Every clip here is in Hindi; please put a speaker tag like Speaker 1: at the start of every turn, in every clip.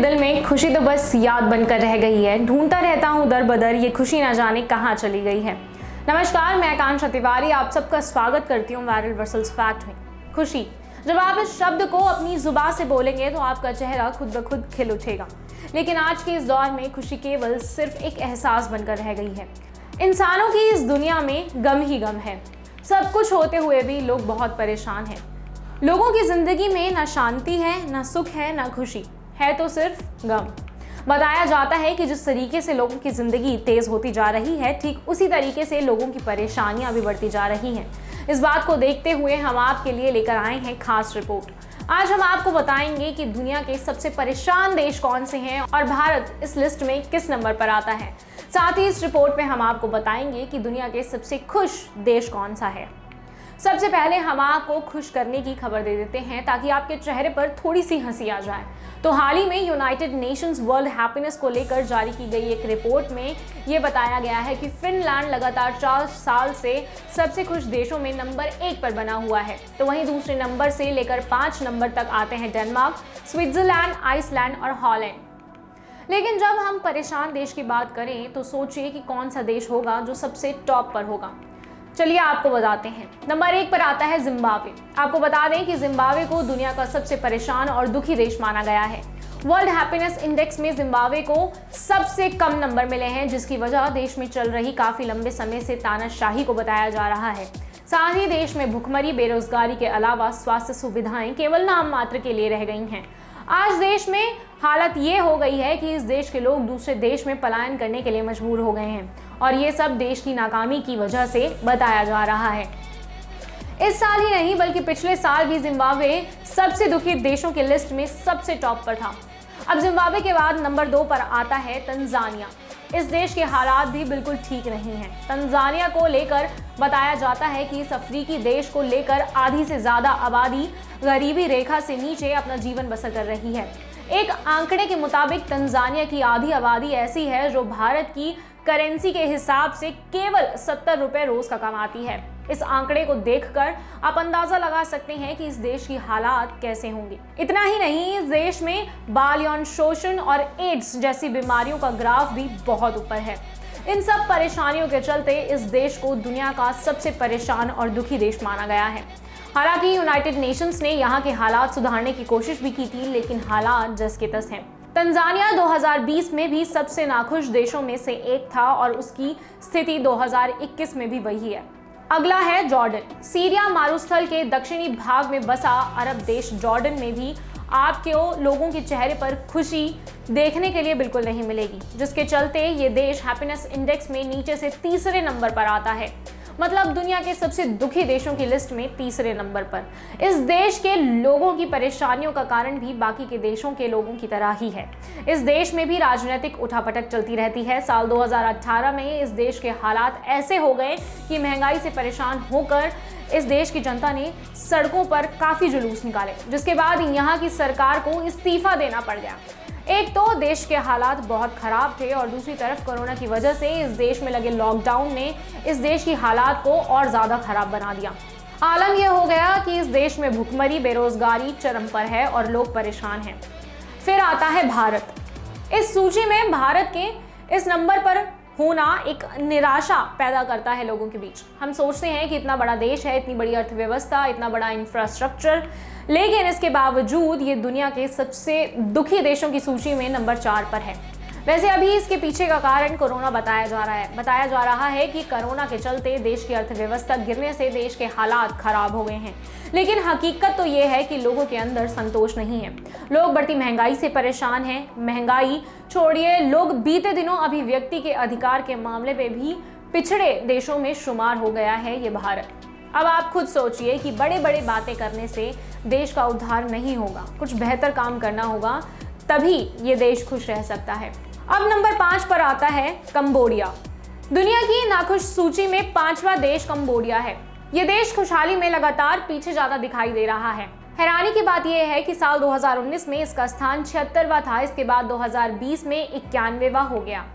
Speaker 1: दिल में खुशी तो बस याद बनकर रह गई है, ढूंढता रहता हूँ दर बदर, ये खुशी ना जाने कहाँ चली गई है। नमस्कार, मैं आकांक्षा तिवारी आप सबका स्वागत करती हूँ वायरल वर्सेस फैक्ट में। खुशी, जब आप इस शब्द को अपनी जुबान से बोलेंगे तो आपका चेहरा खुद ब खुद खिल उठेगा। लेकिन आज के इस दौर में खुशी केवल सिर्फ एक एहसास बनकर रह गई है। इंसानों की इस दुनिया में गम ही गम है। सब कुछ होते हुए भी लोग बहुत परेशान हैं। लोगों की जिंदगी में ना शांति है, ना सुख है, ना खुशी है, तो सिर्फ गम। बताया जाता है कि जिस तरीके से लोगों की जिंदगी तेज होती जा रही है, ठीक उसी तरीके से लोगों की परेशानियां भी बढ़ती जा रही हैं। इस बात को देखते हुए हम आपके लिए लेकर आए हैं खास रिपोर्ट। आज हम आपको बताएंगे कि दुनिया के सबसे परेशान देश कौन से हैं और भारत इस लिस्ट में किस नंबर पर आता है। साथ ही इस रिपोर्ट में हम आपको बताएंगे कि दुनिया के सबसे खुश देश कौन सा है। सबसे पहले हम आपको खुश करने की खबर दे देते हैं ताकि आपके चेहरे पर थोड़ी सी हंसी आ जाए। तो हाल ही में यूनाइटेड नेशंस वर्ल्ड हैप्पीनेस को लेकर जारी की गई एक रिपोर्ट में ये बताया गया है कि फिनलैंड लगातार 4 साल से सबसे खुश देशों में नंबर 1 पर बना हुआ है। तो वहीं दूसरे नंबर से लेकर 5 नंबर तक आते हैं डेनमार्क, स्विट्जरलैंड, आइसलैंड और हॉलैंड। लेकिन जब हम परेशान देश की बात करें तो सोचिए कि कौन सा देश होगा जो सबसे टॉप पर होगा। चलिए आपको बताते हैं। नंबर 1 पर आता है जिम्बाब्वे। आपको बता दें कि जिम्बाब्वे को दुनिया का सबसे परेशान और दुखी देश माना गया है। वर्ल्ड हैप्पीनेस इंडेक्स में जिम्बाब्वे को सबसे कम नंबर मिले हैं, जिसकी वजह देश में चल रही काफी लंबे समय से तानाशाही को बताया जा रहा है। साथ ही देश में भुखमरी, बेरोजगारी के अलावा स्वास्थ्य सुविधाएं केवल नाम मात्र के लिए रह गई हैं। आज देश में हालत ये हो गई है कि इस देश के लोग दूसरे देश में पलायन करने के लिए मजबूर हो गए हैं और ये सब देश की नाकामी की वजह से बताया जा रहा है। इस साल ही नहीं बल्कि पिछले साल भी जिम्बाब्वे सबसे दुखी देशों की लिस्ट में सबसे टॉप पर था। अब जिम्बाब्वे के बाद नंबर 2 पर आता है तंजानिया। इस देश के हालात भी बिल्कुल ठीक नहीं हैं। तंजानिया को लेकर बताया जाता है कि इस अफ्रीकी देश को लेकर आधी से ज्यादा आबादी गरीबी रेखा से नीचे अपना जीवन बसर कर रही है। एक आंकड़े के मुताबिक तंजानिया की आधी आबादी ऐसी है जो भारत की करेंसी के हिसाब से केवल 70 रुपए रोज का कमाती है। इस आंकड़े को देखकर आप अंदाजा लगा सकते हैं कि इस देश की हालात कैसे होंगे। इतना ही नहीं, इस देश में बाल यौन शोषण और एड्स जैसी बीमारियों का ग्राफ भी बहुत ऊपर है। इन सब परेशानियों के चलते इस देश को दुनिया का सबसे परेशान और दुखी देश माना गया है। हालांकि यूनाइटेड नेशंस ने यहाँ के हालात सुधारने की कोशिश भी की थी, लेकिन हालात जस के तस हैं। तंजानिया 2020 में भी सबसे नाखुश देशों में से एक था और उसकी स्थिति 2021 में भी वही है। अगला है जॉर्डन। सीरिया मारूस्थल के दक्षिणी भाग में बसा अरब देश जॉर्डन में भी आपके लोगों के चेहरे पर खुशी देखने के लिए बिल्कुल नहीं मिलेगी, जिसके चलते ये देश हैप्पीनेस इंडेक्स में नीचे से तीसरे नंबर पर आता है। मतलब दुनिया के सबसे दुखी देशों की लिस्ट में तीसरे नंबर पर। इस देश के लोगों की परेशानियों का कारण भी बाकी के देशों के लोगों की तरह ही है। इस देश में भी राजनीतिक उठापटक चलती रहती है। साल 2018 में इस देश के हालात ऐसे हो गए कि महंगाई से परेशान होकर इस देश की जनता ने सड़कों पर काफी जुलूस निकाले, जिसके बाद यहाँ की सरकार को इस्तीफा देना पड़ गया। एक तो देश के हालात बहुत खराब थे और दूसरी तरफ कोरोना की वजह से इस देश में लगे लॉकडाउन ने इस देश की हालात को और ज्यादा खराब बना दिया। आलम यह हो गया कि इस देश में भुखमरी, बेरोजगारी चरम पर है और लोग परेशान हैं। फिर आता है भारत। इस सूची में भारत के इस नंबर पर होना एक निराशा पैदा करता है लोगों के बीच। हम सोचते हैं कि इतना बड़ा देश है, इतनी बड़ी अर्थव्यवस्था, इतना बड़ा इंफ्रास्ट्रक्चर, लेकिन इसके बावजूद ये दुनिया के सबसे दुखी देशों की सूची में नंबर 4 पर है। वैसे अभी इसके पीछे का कारण कोरोना बताया जा रहा है कि कोरोना के चलते देश की अर्थव्यवस्था गिरने से देश के हालात खराब हो गए हैं। लेकिन हकीकत तो ये है कि लोगों के अंदर संतोष नहीं है। लोग बढ़ती महंगाई से परेशान हैं। महंगाई छोड़िए, लोग बीते दिनों अभिव्यक्ति के अधिकार के मामले में भी पिछड़े देशों में शुमार हो गया है ये भारत। अब आप खुद सोचिए कि बड़े बड़े बातें करने से देश का उद्धार नहीं होगा, कुछ बेहतर काम करना होगा, तभी ये देश खुश रह सकता है। अब नंबर 5 पर आता है कंबोडिया। दुनिया की नाखुश सूची में 5वां देश कंबोडिया है। ये देश खुशहाली में लगातार पीछे जाता दिखाई दे रहा है। हैरानी की बात यह है कि साल 2019 में इसका स्थान 76वां था, इसके बाद 2020 में 91वां हो गया।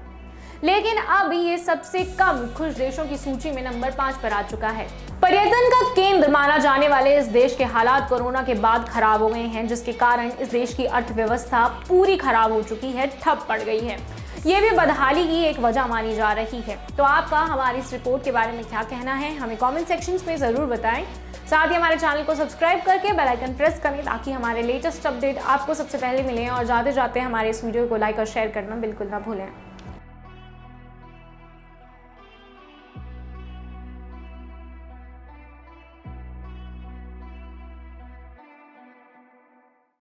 Speaker 1: लेकिन अब ये सबसे कम खुश देशों की सूची में नंबर 5 पर आ चुका है। पर्यटन का केंद्र माना जाने वाले इस देश के हालात कोरोना के बाद खराब हो गए हैं, जिसके कारण इस देश की अर्थव्यवस्था पूरी खराब हो चुकी है, ठप पड़ गई है। ये भी बदहाली की एक वजह मानी जा रही है। तो आपका हमारी इस रिपोर्ट के बारे में क्या कहना है, हमें कमेंट सेक्शंस में जरूर बताएं। साथ ही हमारे चैनल को सब्सक्राइब करके बेल आइकन प्रेस करें ताकि हमारे लेटेस्ट अपडेट आपको सबसे पहले मिले, और जाते जाते हमारे इस वीडियो को लाइक और शेयर करना बिल्कुल ना भूलें।